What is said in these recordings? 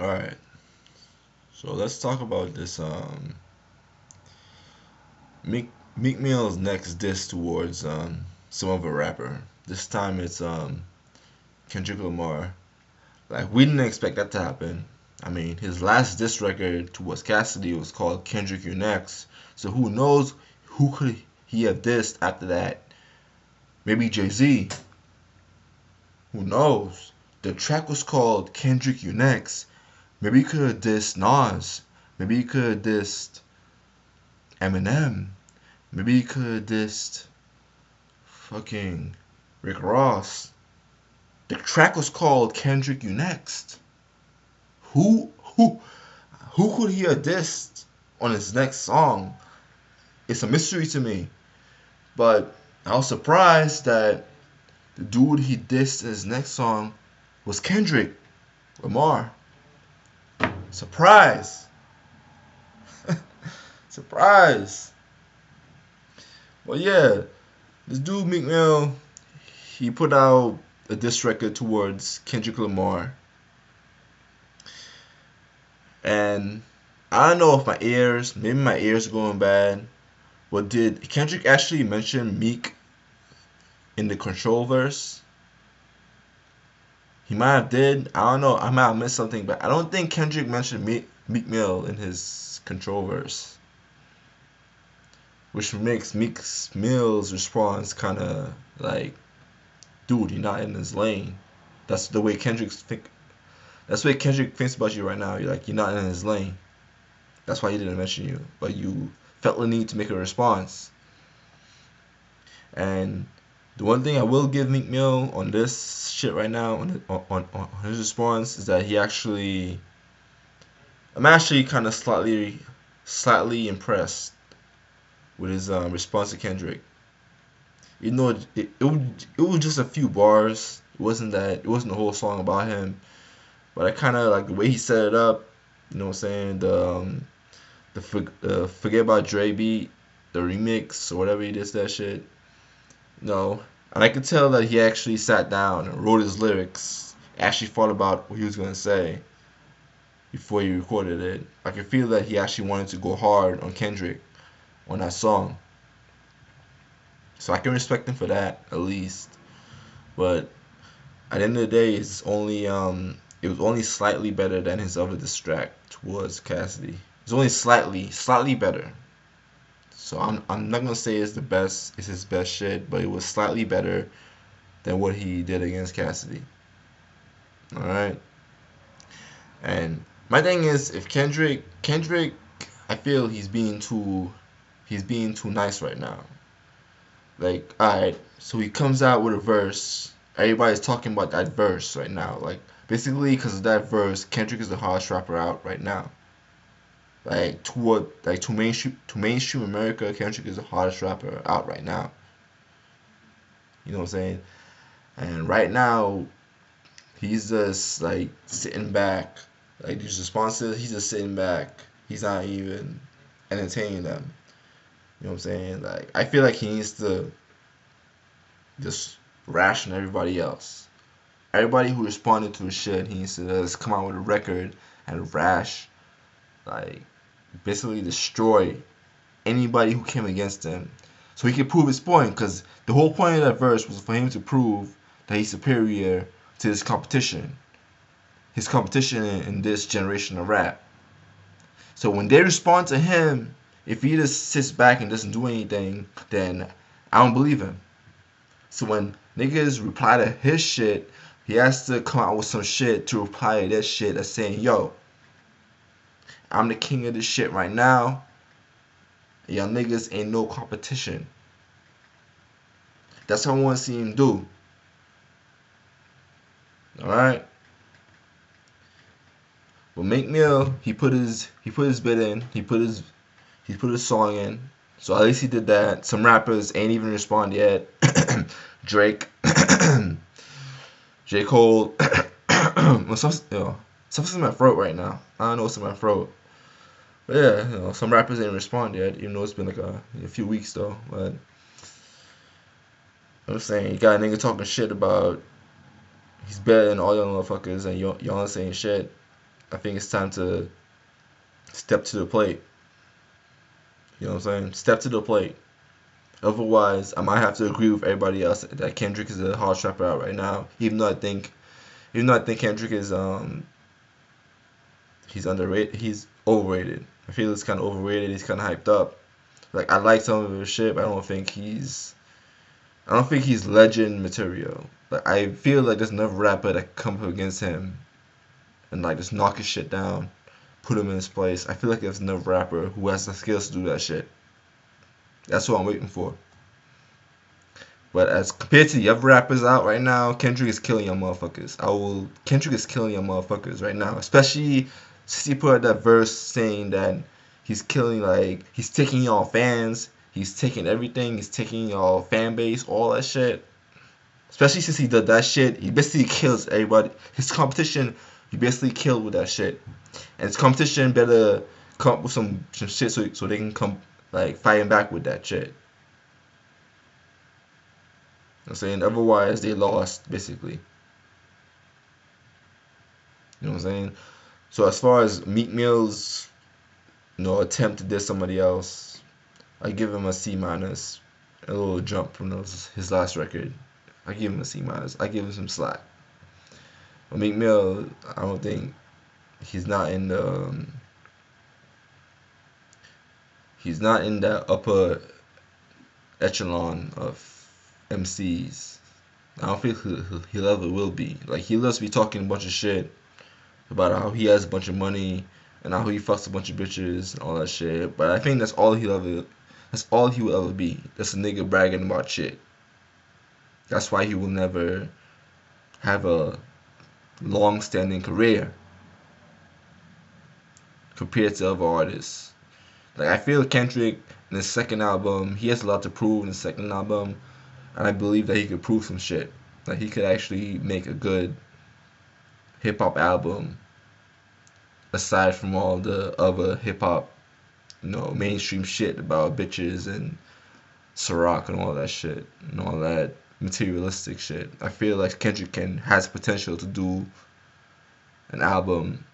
All right, so let's talk about this. Meek Mill's next diss towards some other rapper. This time it's Kendrick Lamar. Like we didn't expect that to happen. I mean, his last diss record towards Cassidy was called Kendrick You Next. So who knows who could he have dissed after that? Maybe Jay Z. Who knows? The track was called Kendrick You Next. Maybe he could have dissed Nas. Maybe he could have dissed Eminem. Maybe he could have dissed fucking Rick Ross. The track was called Kendrick You Next. Who who who could he have dissed on his next song? It's a mystery to me. But I was surprised that the dude he dissed in his next song was Kendrick Lamar. Surprise! Surprise! Well, yeah, this dude Meek Mill, he put out a diss record towards Kendrick Lamar, and I don't know if maybe my ears are going bad. But did Kendrick actually mention Meek in the Control verse? He might have did. I don't know. I might have missed something, but I don't think Kendrick mentioned Meek Mill in his Control verse, which makes Meek Mill's response kind of like, dude, you're not in his lane. That's the way Kendrick think. That's the way Kendrick thinks about you right now. You're like, you're not in his lane. That's why he didn't mention you, but you felt the need to make a response. And the one thing I will give Meek Mill on this shit right now, on his response, is that I'm actually kind of slightly impressed with his response to Kendrick. You know, it was just a few bars. It wasn't the whole song about him. But I kind of like the way he set it up. You know what I'm saying? The Forget About Dre beat, the remix or whatever he did that shit. No. And I could tell that he actually sat down and wrote his lyrics, actually thought about what he was going to say before he recorded it. I could feel that he actually wanted to go hard on Kendrick on that song. So I can respect him for that, at least. But at the end of the day, it was only slightly better than his other diss track towards Cassidy. It's only slightly better. So I'm not gonna say it's his best shit, but it was slightly better than what he did against Cassidy. All right. And my thing is, if Kendrick, I feel he's being too nice right now. Like, alright, so he comes out with a verse. Everybody's talking about that verse right now. Like, basically, because of that verse, Kendrick is the hardest rapper out right now. Like, to mainstream America, Kendrick is the hardest rapper out right now. You know what I'm saying? And right now, he's just like sitting back. Like these responses, he's just sitting back. He's not even entertaining them. You know what I'm saying? Like I feel like he needs to just ration everybody else. Everybody who responded to his shit, he needs to just come out with a record and like basically destroy anybody who came against him, so he could prove his point. Because the whole point of that verse was for him to prove that he's superior to his competition in this generation of rap. So when they respond to him, if he just sits back and doesn't do anything, then I don't believe him. So when niggas reply to his shit, he has to come out with some shit to reply to that shit that's saying, yo, I'm the king of this shit right now. Y'all niggas ain't no competition. That's what I want to see him do. Alright? But Meek Mill, he put his bit in. He put his song in. So at least he did that. Some rappers ain't even respond yet. Drake, J. Cole. Something's in my throat right now. I don't know what's in my throat. But yeah, some rappers ain't respond yet, even though it's been like a few weeks though. But I'm saying you got a nigga talking shit about he's better than all y'all motherfuckers and y'all ain't saying shit. I think it's time to step to the plate. You know what I'm saying? Step to the plate. Otherwise, I might have to agree with everybody else that Kendrick is the hardest rapper out right now. Even though I think Kendrick is he's underrated, he's overrated. I feel it's kind of overrated. He's kind of hyped up. Like I like some of his shit, but I don't think he's legend material. Like I feel like there's another rapper that can come up against him and like just knock his shit down, put him in his place. I feel like there's another rapper who has the skills to do that shit. That's what I'm waiting for. But as compared to the other rappers out right now, Kendrick is killing your motherfuckers. Kendrick is killing your motherfuckers right now. Especially since he put out that verse saying that he's killing, like, he's taking y'all fans, he's taking everything, he's taking y'all fan base, all that shit. Especially since he did that shit, he basically kills everybody. His competition, he basically killed with that shit. And his competition better come up with some shit so they can come, like, fighting back with that shit. I'm saying otherwise they lost basically. You know what I'm saying? So as far as Meek Mill's attempt to diss somebody else, I give him a C minus. A little jump from his last record. I give him a C minus. I give him some slack. But Meek Mill, I don't think he's not in the he's not in that upper echelon of MCs. I don't think he'll ever will be. Like he loves to be talking a bunch of shit about how he has a bunch of money and how he fucks a bunch of bitches and all that shit. But I think that's all he will ever be. That's a nigga bragging about shit. That's why he will never have a long-standing career compared to other artists. Like I feel Kendrick in his second album, he has a lot to prove in his second album, and I believe that he could prove some shit. That he could actually make a good hip hop album aside from all the other hip hop, mainstream shit about bitches and Ciroc and all that shit and all that materialistic shit. I feel like Kendrick has potential to do an album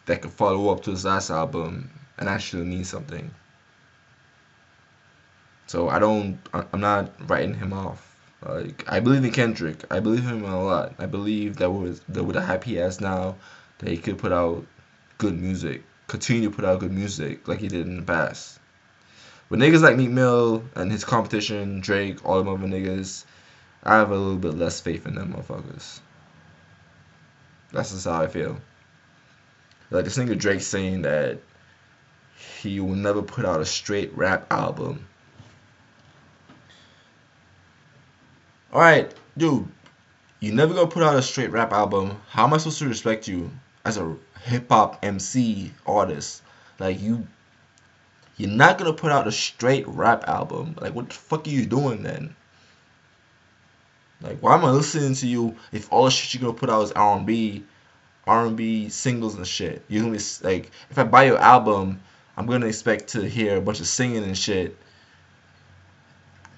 that could follow up to his last album and actually mean something. So I'm not writing him off. Like I believe in Kendrick. I believe in him a lot. I believe that with the hype he has now, that he could put out good music, continue to put out good music like he did in the past. But niggas like Meek Mill and his competition, Drake, all them other niggas, I have a little bit less faith in them motherfuckers. That's just how I feel. Like this nigga Drake saying that he will never put out a straight rap album. Alright, dude, you never gonna put out a straight rap album. How am I supposed to respect you as a hip hop MC artist? Like you're not gonna put out a straight rap album. Like what the fuck are you doing then? Like why am I listening to you if all the shit you're gonna put out is R&B singles and shit? You're gonna be like, if I buy your album, I'm gonna expect to hear a bunch of singing and shit.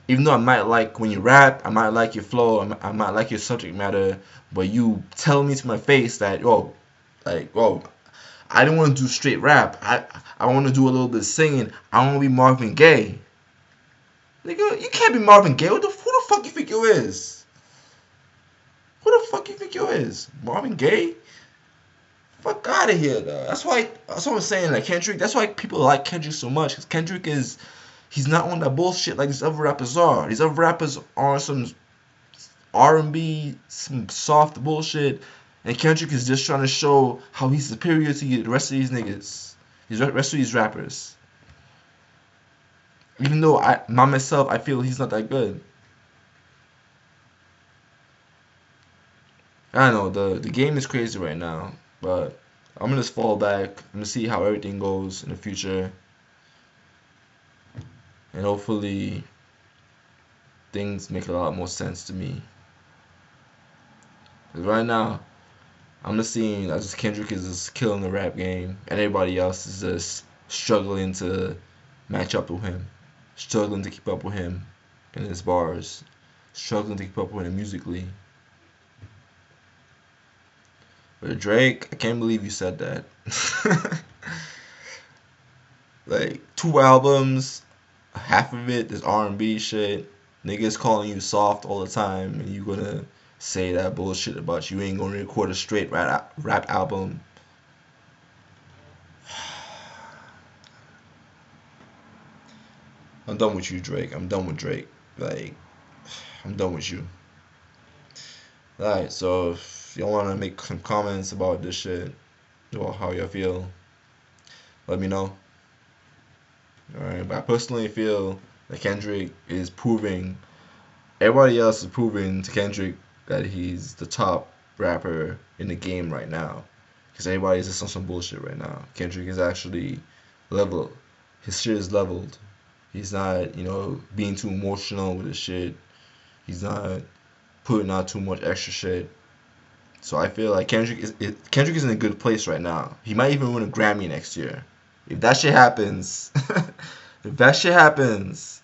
Even though I might like when you rap, I might like your flow, I might like your subject matter, but you tell me to my face that, I don't want to do straight rap. I want to do a little bit of singing. I want to be Marvin Gaye. Nigga, you can't be Marvin Gaye. Who the fuck you think you is? Who the fuck you think you is? Marvin Gaye? Fuck out of here, though. That's what I'm saying. Like Kendrick, that's why people like Kendrick so much. Because Kendrick he's not on that bullshit like these other rappers are. These other rappers are some R&B, some soft bullshit. And Kendrick is just trying to show how he's superior to the rest of these niggas. The rest of these rappers. Even though myself, I feel he's not that good. I don't know, the game is crazy right now. But I'm going to just fall back. I'm going to see how everything goes in the future. And hopefully things make a lot more sense to me. Because right now, I'm just seeing as Kendrick is just killing the rap game, and everybody else is just struggling to match up with him, struggling to keep up with him in his bars, struggling to keep up with him musically. But Drake, I can't believe you said that. Like 2 albums, half of it is R&B shit. Niggas calling you soft all the time, and you gonna say that bullshit about you ain't gonna record a straight rap album. I'm done with you, Drake. I'm done with Drake. Like, I'm done with you. Alright, so if y'all wanna make some comments about this shit, or how y'all feel, let me know. Alright, but I personally feel that Kendrick is proving, everybody else is proving to Kendrick that he's the top rapper in the game right now. Because everybody's just on some bullshit right now. Kendrick is actually level. His shit is leveled. He's not, being too emotional with his shit. He's not putting out too much extra shit. So I feel like Kendrick is in a good place right now. He might even win a Grammy next year. If that shit happens, if that shit happens,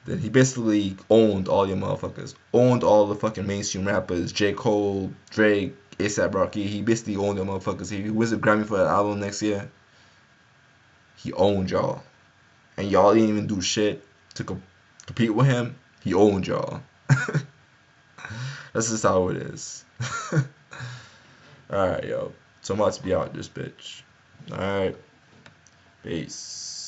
then he basically owned all your motherfuckers. Owned all the fucking mainstream rappers. J. Cole, Drake, A$AP Rocky. He basically owned your motherfuckers. If he wins a Grammy for that album next year, he owned y'all. And y'all didn't even do shit to compete with him. He owned y'all. That's just how it is. Alright, yo. So I'm about to be out this bitch. Alright. Peace.